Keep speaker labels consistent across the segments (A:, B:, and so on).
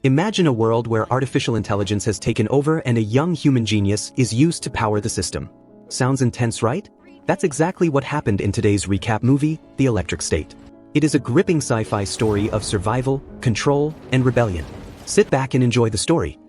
A: Imagine a world where artificial intelligence has taken over and a young human genius is used to power the system. Sounds intense, right? That's exactly what happened in today's recap movie, The Electric State. It is a gripping sci-fi story of survival, control, and rebellion. Sit back and enjoy the story.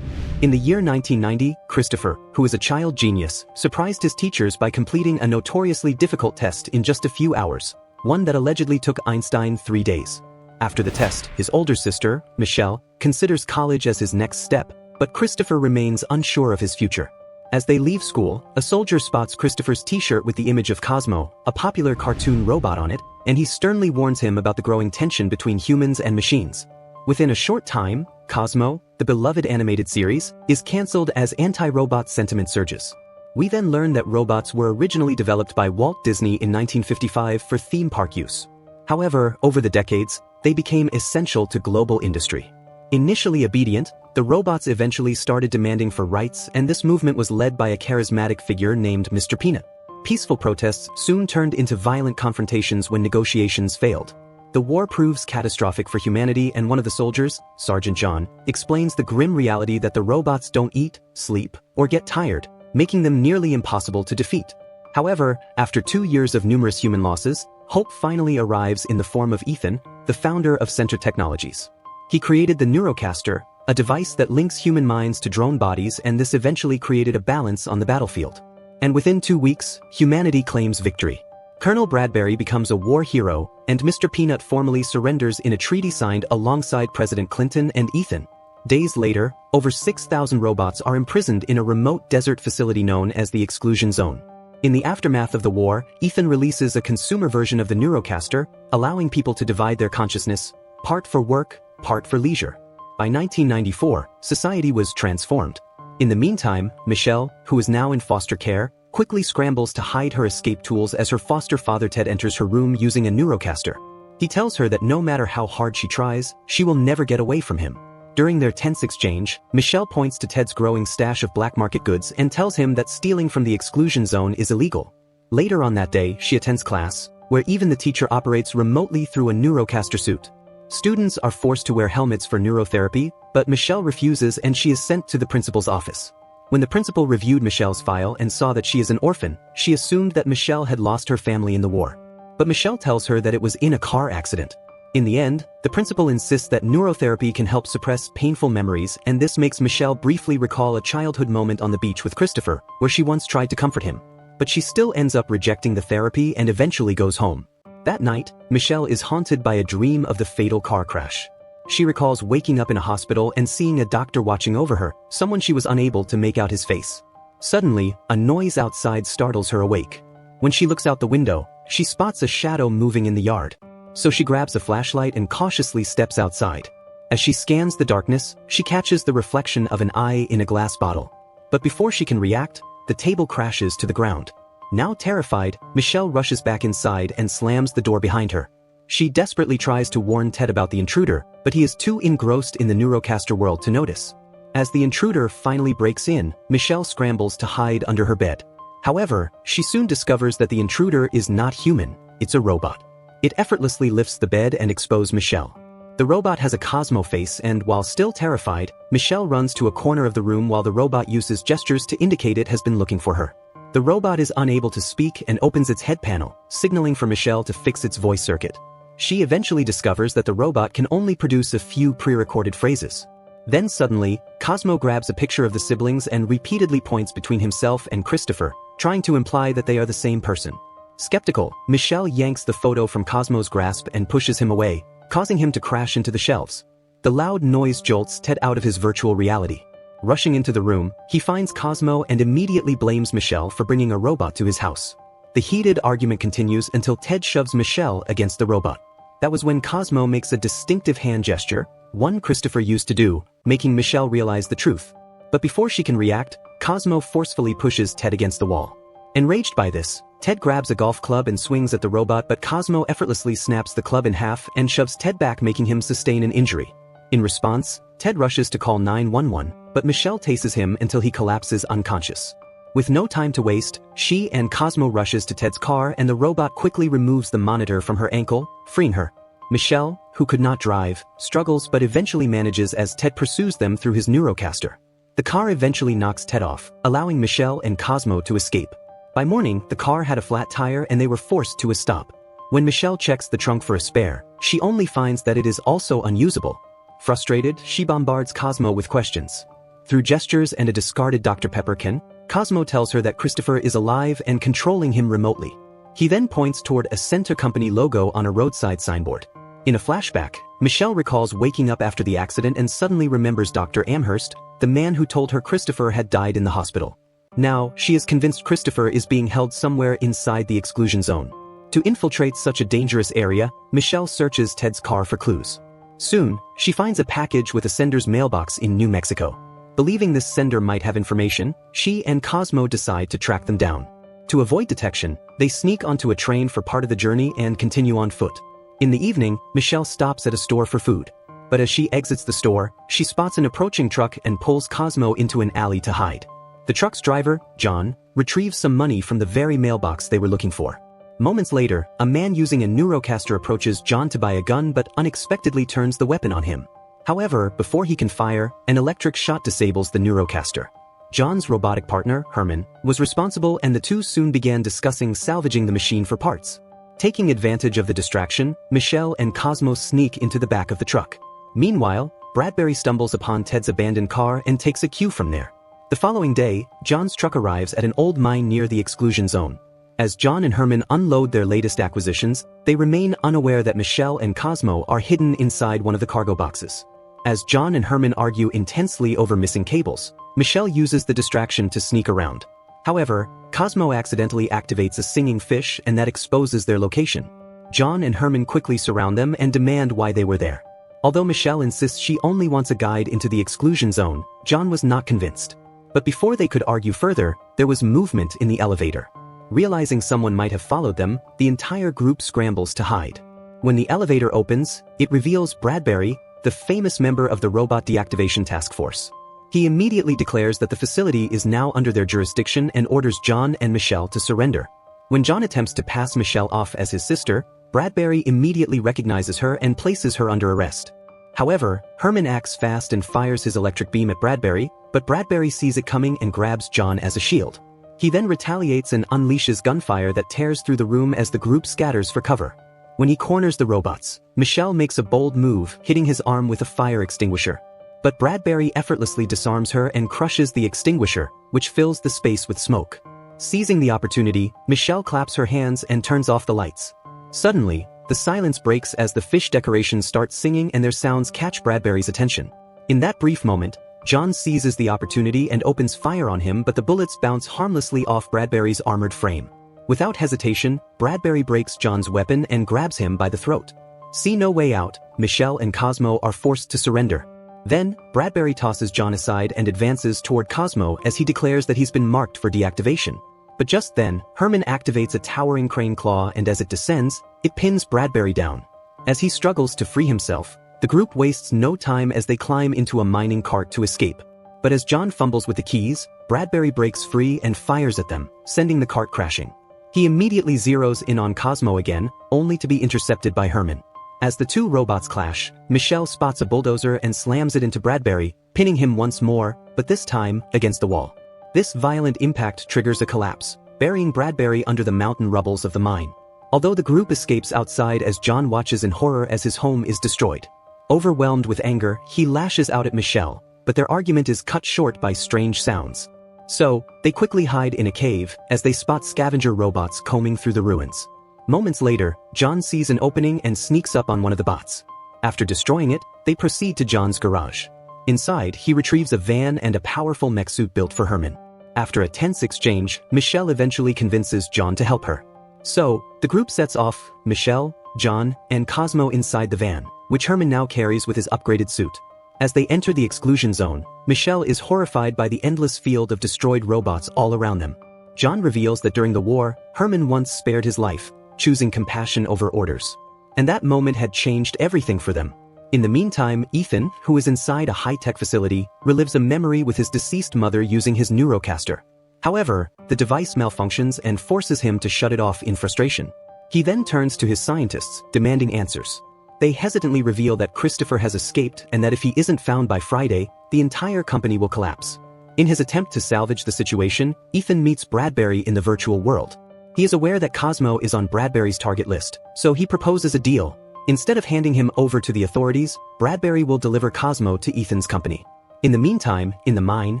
A: In the year 1990, Christopher, who is a child genius, surprised his teachers by completing a notoriously difficult test in just a few hours, one that allegedly took Einstein 3 days. After the test, his older sister, Michelle, considers college as his next step, but Christopher remains unsure of his future. As they leave school, a soldier spots Christopher's t-shirt with the image of Cosmo, a popular cartoon robot on it, and he sternly warns him about the growing tension between humans and machines. Within a short time, Cosmo, the beloved animated series, is cancelled as anti-robot sentiment surges. We then learn that robots were originally developed by Walt Disney in 1955 for theme park use. However, over the decades, they became essential to global industry. Initially obedient, the robots eventually started demanding for rights, and this movement was led by a charismatic figure named Mr. Peanut. Peaceful protests soon turned into violent confrontations when negotiations failed. The war proves catastrophic for humanity, and one of the soldiers, Sergeant John, explains the grim reality that the robots don't eat, sleep, or get tired, making them nearly impossible to defeat. However, after 2 years of numerous human losses, hope finally arrives in the form of Ethan, the founder of Center Technologies. He created the Neurocaster, a device that links human minds to drone bodies, and this eventually created a balance on the battlefield. And within 2 weeks, humanity claims victory. Colonel Bradbury becomes a war hero, and Mr. Peanut formally surrenders in a treaty signed alongside President Clinton and Ethan. Days later, over 6,000 robots are imprisoned in a remote desert facility known as the Exclusion Zone. In the aftermath of the war, Ethan releases a consumer version of the Neurocaster, allowing people to divide their consciousness, part for work, part for leisure. By 1994, society was transformed. In the meantime, Michelle, who is now in foster care, quickly scrambles to hide her escape tools as her foster father Ted enters her room using a Neurocaster. He tells her that no matter how hard she tries, she will never get away from him. During their tense exchange, Michelle points to Ted's growing stash of black market goods and tells him that stealing from the exclusion zone is illegal. Later on that day, she attends class, where even the teacher operates remotely through a Neurocaster suit. Students are forced to wear helmets for neurotherapy, but Michelle refuses and she is sent to the principal's office. When the principal reviewed Michelle's file and saw that she is an orphan, she assumed that Michelle had lost her family in the war. But Michelle tells her that it was in a car accident. In the end, the principal insists that neurotherapy can help suppress painful memories, and this makes Michelle briefly recall a childhood moment on the beach with Christopher, where she once tried to comfort him. But she still ends up rejecting the therapy and eventually goes home. That night, Michelle is haunted by a dream of the fatal car crash. She recalls waking up in a hospital and seeing a doctor watching over her, someone she was unable to make out his face. Suddenly, a noise outside startles her awake. When she looks out the window, she spots a shadow moving in the yard. So she grabs a flashlight and cautiously steps outside. As she scans the darkness, she catches the reflection of an eye in a glass bottle. But before she can react, the table crashes to the ground. Now terrified, Michelle rushes back inside and slams the door behind her. She desperately tries to warn Ted about the intruder, but he is too engrossed in the Neurocaster world to notice. As the intruder finally breaks in, Michelle scrambles to hide under her bed. However, she soon discovers that the intruder is not human, it's a robot. It effortlessly lifts the bed and exposes Michelle. The robot has a Cosmo face, and while still terrified, Michelle runs to a corner of the room while the robot uses gestures to indicate it has been looking for her. The robot is unable to speak and opens its head panel, signaling for Michelle to fix its voice circuit. She eventually discovers that the robot can only produce a few pre-recorded phrases. Then suddenly, Cosmo grabs a picture of the siblings and repeatedly points between himself and Christopher, trying to imply that they are the same person. Skeptical, Michelle yanks the photo from Cosmo's grasp and pushes him away, causing him to crash into the shelves. The loud noise jolts Ted out of his virtual reality. Rushing into the room, he finds Cosmo and immediately blames Michelle for bringing a robot to his house. The heated argument continues until Ted shoves Michelle against the robot. That was when Cosmo makes a distinctive hand gesture, one Christopher used to do, making Michelle realize the truth. But before she can react, Cosmo forcefully pushes Ted against the wall. Enraged by this, Ted grabs a golf club and swings at the robot, but Cosmo effortlessly snaps the club in half and shoves Ted back, making him sustain an injury. In response, Ted rushes to call 911, but Michelle tases him until he collapses unconscious. With no time to waste, she and Cosmo rushes to Ted's car and the robot quickly removes the monitor from her ankle, freeing her. Michelle, who could not drive, struggles but eventually manages as Ted pursues them through his neurocaster. The car eventually knocks Ted off, allowing Michelle and Cosmo to escape. By morning, the car had a flat tire and they were forced to a stop. When Michelle checks the trunk for a spare, she only finds that it is also unusable. Frustrated, she bombards Cosmo with questions. Through gestures and a discarded Dr. Pepper can, Cosmo tells her that Christopher is alive and controlling him remotely. He then points toward a Center Company logo on a roadside signboard. In a flashback, Michelle recalls waking up after the accident and suddenly remembers Dr. Amherst, the man who told her Christopher had died in the hospital. Now, she is convinced Christopher is being held somewhere inside the exclusion zone. To infiltrate such a dangerous area, Michelle searches Ted's car for clues. Soon, she finds a package with a sender's mailbox in New Mexico. Believing this sender might have information, she and Cosmo decide to track them down. To avoid detection, they sneak onto a train for part of the journey and continue on foot. In the evening, Michelle stops at a store for food. But as she exits the store, she spots an approaching truck and pulls Cosmo into an alley to hide. The truck's driver, John, retrieves some money from the very mailbox they were looking for. Moments later, a man using a neurocaster approaches John to buy a gun but unexpectedly turns the weapon on him. However, before he can fire, an electric shot disables the neurocaster. John's robotic partner, Herman, was responsible and the two soon began discussing salvaging the machine for parts. Taking advantage of the distraction, Michelle and Cosmo sneak into the back of the truck. Meanwhile, Bradbury stumbles upon Ted's abandoned car and takes a cue from there. The following day, John's truck arrives at an old mine near the exclusion zone. As John and Herman unload their latest acquisitions, they remain unaware that Michelle and Cosmo are hidden inside one of the cargo boxes. As John and Herman argue intensely over missing cables, Michelle uses the distraction to sneak around. However, Cosmo accidentally activates a singing fish and that exposes their location. John and Herman quickly surround them and demand why they were there. Although Michelle insists she only wants a guide into the exclusion zone, John was not convinced. But before they could argue further, there was movement in the elevator. Realizing someone might have followed them, the entire group scrambles to hide. When the elevator opens, it reveals Bradbury, the famous member of the Robot Deactivation Task Force. He immediately declares that the facility is now under their jurisdiction and orders John and Michelle to surrender. When John attempts to pass Michelle off as his sister, Bradbury immediately recognizes her and places her under arrest. However, Herman acts fast and fires his electric beam at Bradbury, but Bradbury sees it coming and grabs John as a shield. He then retaliates and unleashes gunfire that tears through the room as the group scatters for cover. When he corners the robots, Michelle makes a bold move, hitting his arm with a fire extinguisher. But Bradbury effortlessly disarms her and crushes the extinguisher, which fills the space with smoke. Seizing the opportunity, Michelle claps her hands and turns off the lights. Suddenly, the silence breaks as the fish decorations start singing and their sounds catch Bradbury's attention. In that brief moment, John seizes the opportunity and opens fire on him, but the bullets bounce harmlessly off Bradbury's armored frame. Without hesitation, Bradbury breaks John's weapon and grabs him by the throat. See no way out, Michelle and Cosmo are forced to surrender. Then, Bradbury tosses John aside and advances toward Cosmo as he declares that he's been marked for deactivation. But just then, Herman activates a towering crane claw and as it descends, it pins Bradbury down. As he struggles to free himself, the group wastes no time as they climb into a mining cart to escape. But as John fumbles with the keys, Bradbury breaks free and fires at them, sending the cart crashing. He immediately zeroes in on Cosmo again, only to be intercepted by Herman. As the two robots clash, Michelle spots a bulldozer and slams it into Bradbury, pinning him once more, but this time, against the wall. This violent impact triggers a collapse, burying Bradbury under the mountain rubbles of the mine. Although the group escapes outside as John watches in horror as his home is destroyed. Overwhelmed with anger, he lashes out at Michelle, but their argument is cut short by strange sounds. So, they quickly hide in a cave as they spot scavenger robots combing through the ruins. Moments later, John sees an opening and sneaks up on one of the bots. After destroying it, they proceed to John's garage. Inside, he retrieves a van and a powerful mech suit built for Herman. After a tense exchange, Michelle eventually convinces John to help her. So, the group sets off, Michelle, John, and Cosmo inside the van, which Herman now carries with his upgraded suit. As they enter the exclusion zone, Michelle is horrified by the endless field of destroyed robots all around them. John reveals that during the war, Herman once spared his life, choosing compassion over orders. And that moment had changed everything for them. In the meantime, Ethan, who is inside a high-tech facility, relives a memory with his deceased mother using his neurocaster. However, the device malfunctions and forces him to shut it off in frustration. He then turns to his scientists, demanding answers. they hesitantly reveal that Christopher has escaped and that if he isn't found by Friday, the entire company will collapse. In his attempt to salvage the situation, Ethan meets Bradbury in the virtual world. He is aware that Cosmo is on Bradbury's target list, so he proposes a deal. Instead of handing him over to the authorities, Bradbury will deliver Cosmo to Ethan's company. In the meantime, in the mine,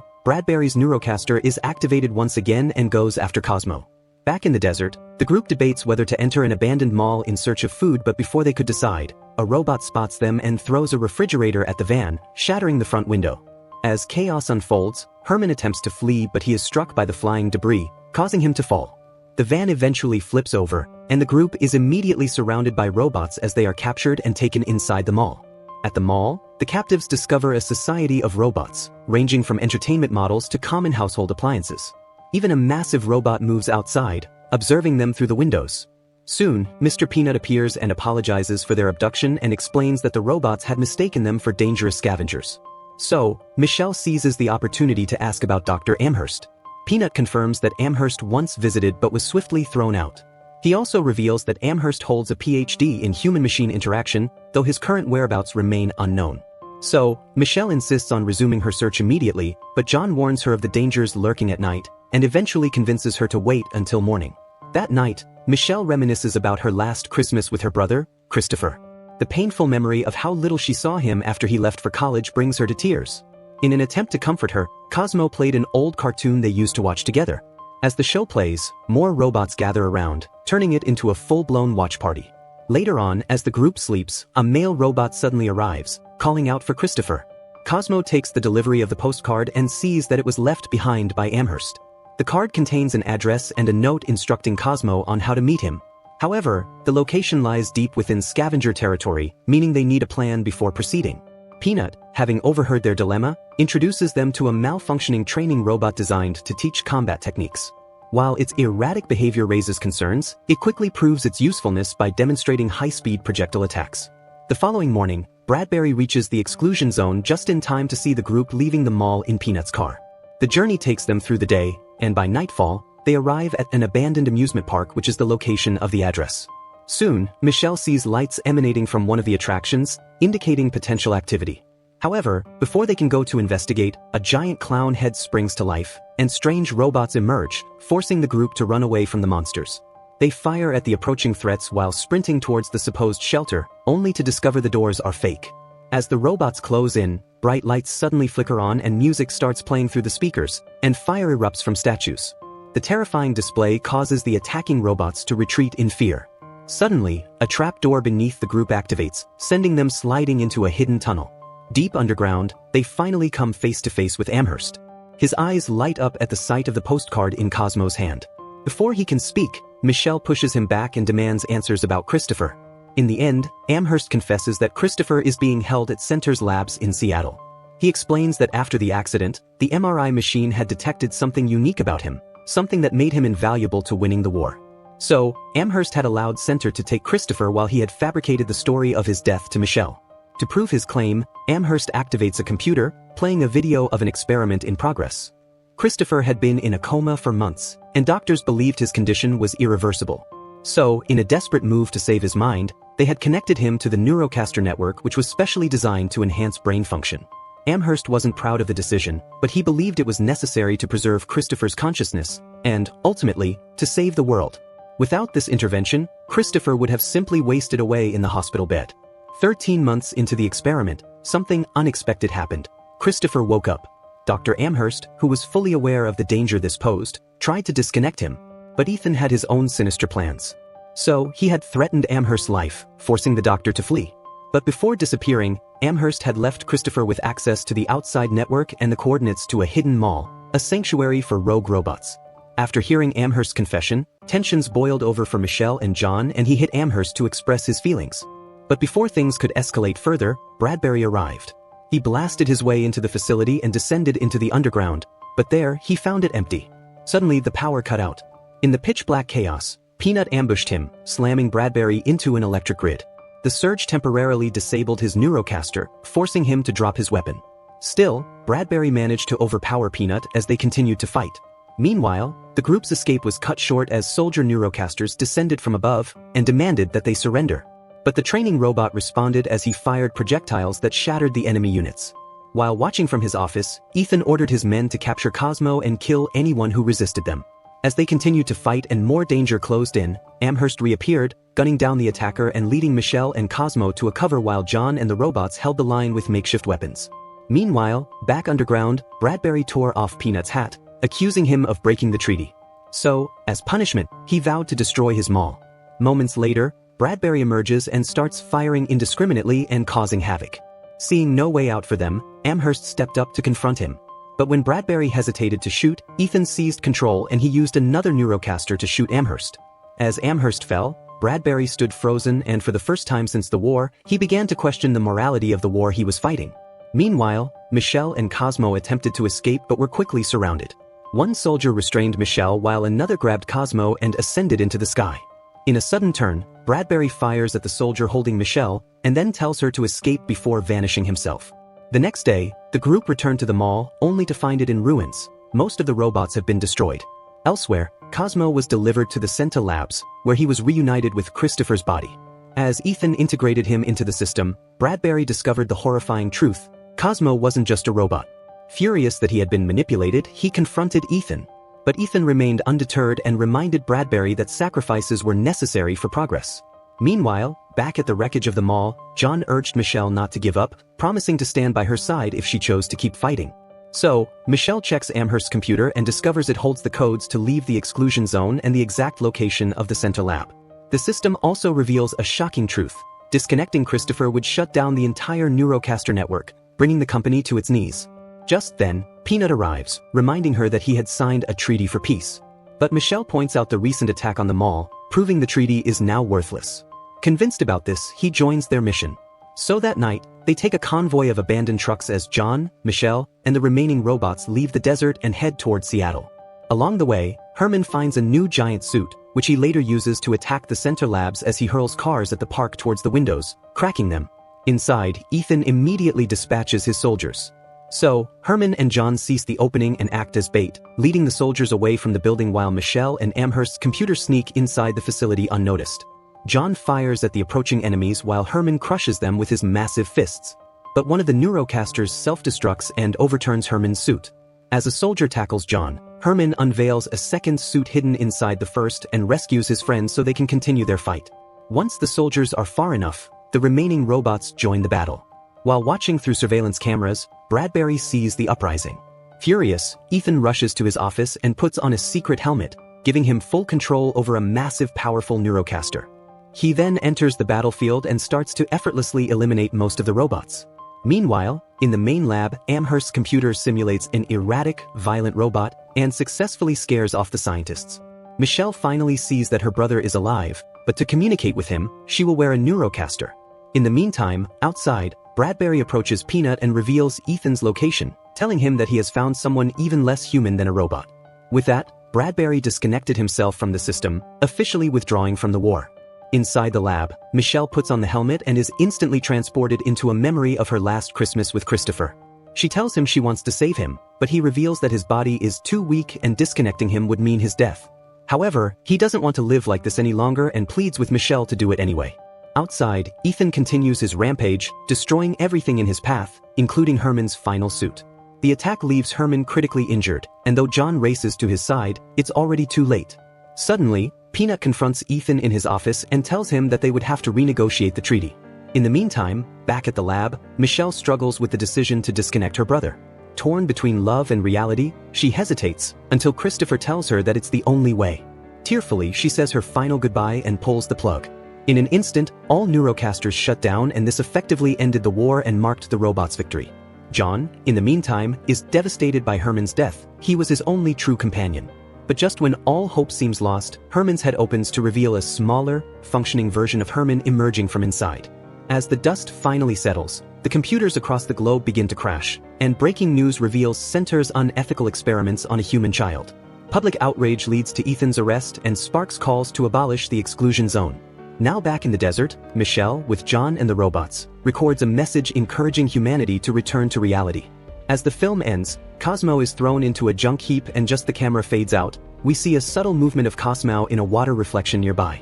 A: Bradbury's neurocaster is activated once again and goes after Cosmo. Back in the desert, the group debates whether to enter an abandoned mall in search of food, but before they could decide, a robot spots them and throws a refrigerator at the van, shattering the front window. As chaos unfolds, Herman attempts to flee, but he is struck by the flying debris, causing him to fall. The van eventually flips over, and the group is immediately surrounded by robots as they are captured and taken inside the mall. At the mall, the captives discover a society of robots, ranging from entertainment models to common household appliances. Even a massive robot moves outside, observing them through the windows. Soon, Mr. Peanut appears and apologizes for their abduction and explains that the robots had mistaken them for dangerous scavengers. So, Michelle seizes the opportunity to ask about Dr. Amherst. Peanut confirms that Amherst once visited but was swiftly thrown out. He also reveals that Amherst holds a PhD in human-machine interaction, though his current whereabouts remain unknown. So, Michelle insists on resuming her search immediately, but John warns her of the dangers lurking at night, and eventually convinces her to wait until morning. That night, Michelle reminisces about her last Christmas with her brother, Christopher. The painful memory of how little she saw him after he left for college brings her to tears. In an attempt to comfort her, Cosmo played an old cartoon they used to watch together. As the show plays, more robots gather around, turning it into a full-blown watch party. Later on, as the group sleeps, a male robot suddenly arrives, calling out for Christopher. Cosmo takes the delivery of the postcard and sees that it was left behind by Amherst. The card contains an address and a note instructing Cosmo on how to meet him. However, the location lies deep within scavenger territory, meaning they need a plan before proceeding. Peanut, having overheard their dilemma, introduces them to a malfunctioning training robot designed to teach combat techniques. While its erratic behavior raises concerns, it quickly proves its usefulness by demonstrating high-speed projectile attacks. The following morning, Bradbury reaches the exclusion zone just in time to see the group leaving the mall in Peanut's car. The journey takes them through the day, and by nightfall, they arrive at an abandoned amusement park, which is the location of the address. Soon, Michelle sees lights emanating from one of the attractions, indicating potential activity. However, before they can go to investigate, a giant clown head springs to life, and strange robots emerge, forcing the group to run away from the monsters. They fire at the approaching threats while sprinting towards the supposed shelter, only to discover the doors are fake. As the robots close in, bright lights suddenly flicker on and music starts playing through the speakers, and fire erupts from statues. The terrifying display causes the attacking robots to retreat in fear. Suddenly, a trap door beneath the group activates, sending them sliding into a hidden tunnel. Deep underground, they finally come face to face with Amherst. His eyes light up at the sight of the postcard in Cosmo's hand. Before he can speak, Michelle pushes him back and demands answers about Christopher. In the end, Amherst confesses that Christopher is being held at Center's labs in Seattle. He explains that after the accident, the MRI machine had detected something unique about him, something that made him invaluable to winning the war. So, Amherst had allowed Center to take Christopher while he had fabricated the story of his death to Michelle. To prove his claim, Amherst activates a computer, playing a video of an experiment in progress. Christopher had been in a coma for months, and doctors believed his condition was irreversible. So, in a desperate move to save his mind, they had connected him to the neurocaster network, which was specially designed to enhance brain function. Amherst wasn't proud of the decision, but he believed it was necessary to preserve Christopher's consciousness, and, ultimately, to save the world. Without this intervention, Christopher would have simply wasted away in the hospital bed. 13 months into the experiment, something unexpected happened. Christopher woke up. Dr. Amherst, who was fully aware of the danger this posed, tried to disconnect him, but Ethan had his own sinister plans. So, he had threatened Amherst's life, forcing the doctor to flee. But before disappearing, Amherst had left Christopher with access to the outside network and the coordinates to a hidden mall, a sanctuary for rogue robots. After hearing Amherst's confession, tensions boiled over for Michelle and John, and he hit Amherst to express his feelings. But before things could escalate further, Bradbury arrived. He blasted his way into the facility and descended into the underground, but there, he found it empty. Suddenly, the power cut out. In the pitch-black chaos, Peanut ambushed him, slamming Bradbury into an electric grid. The surge temporarily disabled his neurocaster, forcing him to drop his weapon. Still, Bradbury managed to overpower Peanut as they continued to fight. Meanwhile, the group's escape was cut short as soldier neurocasters descended from above and demanded that they surrender. But the training robot responded as he fired projectiles that shattered the enemy units. While watching from his office, Ethan ordered his men to capture Cosmo and kill anyone who resisted them. As they continued to fight and more danger closed in, Amherst reappeared, gunning down the attacker and leading Michelle and Cosmo to a cover while John and the robots held the line with makeshift weapons. Meanwhile, back underground, Bradbury tore off Peanut's hat, accusing him of breaking the treaty. So, as punishment, he vowed to destroy his mall. Moments later, Bradbury emerges and starts firing indiscriminately and causing havoc. Seeing no way out for them, Amherst stepped up to confront him. But when Bradbury hesitated to shoot, Ethan seized control and he used another neurocaster to shoot Amherst. As Amherst fell, Bradbury stood frozen and for the first time since the war, he began to question the morality of the war he was fighting. Meanwhile, Michelle and Cosmo attempted to escape but were quickly surrounded. One soldier restrained Michelle while another grabbed Cosmo and ascended into the sky. In a sudden turn, Bradbury fires at the soldier holding Michelle and then tells her to escape before vanishing himself. The next day, the group returned to the mall only to find it in ruins. Most of the robots have been destroyed. Elsewhere, Cosmo was delivered to the Centa labs, where he was reunited with Christopher's body. As Ethan integrated him into the system, Bradbury discovered the horrifying truth: Cosmo wasn't just a robot. Furious that he had been manipulated, he confronted Ethan. But Ethan remained undeterred and reminded Bradbury that sacrifices were necessary for progress. Meanwhile, back at the wreckage of the mall, John urged Michelle not to give up, promising to stand by her side if she chose to keep fighting. So, Michelle checks Amherst's computer and discovers it holds the codes to leave the exclusion zone and the exact location of the Centa lab. The system also reveals a shocking truth: disconnecting Christopher would shut down the entire Neurocaster network, bringing the company to its knees. Just then, Peanut arrives, reminding her that he had signed a treaty for peace. But Michelle points out the recent attack on the mall, proving the treaty is now worthless. Convinced about this, he joins their mission. So that night, they take a convoy of abandoned trucks as John, Michelle, and the remaining robots leave the desert and head toward Seattle. Along the way, Herman finds a new giant suit, which he later uses to attack the Centa labs as he hurls cars at the park towards the windows, cracking them. Inside, Ethan immediately dispatches his soldiers. So, Herman and John cease the opening and act as bait, leading the soldiers away from the building while Michelle and Amherst's computer sneak inside the facility unnoticed. John fires at the approaching enemies while Herman crushes them with his massive fists. But one of the Neurocasters self-destructs and overturns Herman's suit. As a soldier tackles John, Herman unveils a second suit hidden inside the first and rescues his friends so they can continue their fight. Once the soldiers are far enough, the remaining robots join the battle. While watching through surveillance cameras, Bradbury sees the uprising. Furious, Ethan rushes to his office and puts on a secret helmet, giving him full control over a massive, powerful Neurocaster. He then enters the battlefield and starts to effortlessly eliminate most of the robots. Meanwhile, in the main lab, Amherst's computer simulates an erratic, violent robot and successfully scares off the scientists. Michelle finally sees that her brother is alive, but to communicate with him, she will wear a Neurocaster. In the meantime, outside, Bradbury approaches Peanut and reveals Ethan's location, telling him that he has found someone even less human than a robot. With that, Bradbury disconnected himself from the system, officially withdrawing from the war. Inside the lab, Michelle puts on the helmet and is instantly transported into a memory of her last Christmas with Christopher. She tells him she wants to save him, but he reveals that his body is too weak and disconnecting him would mean his death. However, he doesn't want to live like this any longer and pleads with Michelle to do it anyway. Outside, Ethan continues his rampage, destroying everything in his path, including Herman's final suit. The attack leaves Herman critically injured, and though John races to his side, it's already too late. Suddenly, Peanut confronts Ethan in his office and tells him that they would have to renegotiate the treaty. In the meantime, back at the lab, Michelle struggles with the decision to disconnect her brother. Torn between love and reality, she hesitates, until Christopher tells her that it's the only way. Tearfully, she says her final goodbye and pulls the plug. In an instant, all Neurocasters shut down and this effectively ended the war and marked the robots' victory. John, in the meantime, is devastated by Herman's death. He was his only true companion. But just when all hope seems lost, Herman's head opens to reveal a smaller, functioning version of Herman emerging from inside. As the dust finally settles, the computers across the globe begin to crash, and breaking news reveals Center's unethical experiments on a human child. Public outrage leads to Ethan's arrest and sparks calls to abolish the exclusion zone. Now back in the desert, Michelle, with John and the robots, records a message encouraging humanity to return to reality. As the film ends, Cosmo is thrown into a junk heap and just the camera fades out, we see a subtle movement of Cosmo in a water reflection nearby.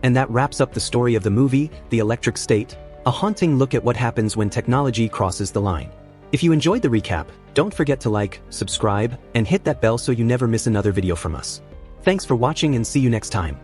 A: And that wraps up the story of the movie, The Electric State, a haunting look at what happens when technology crosses the line. If you enjoyed the recap, don't forget to like, subscribe, and hit that bell so you never miss another video from us. Thanks for watching and see you next time.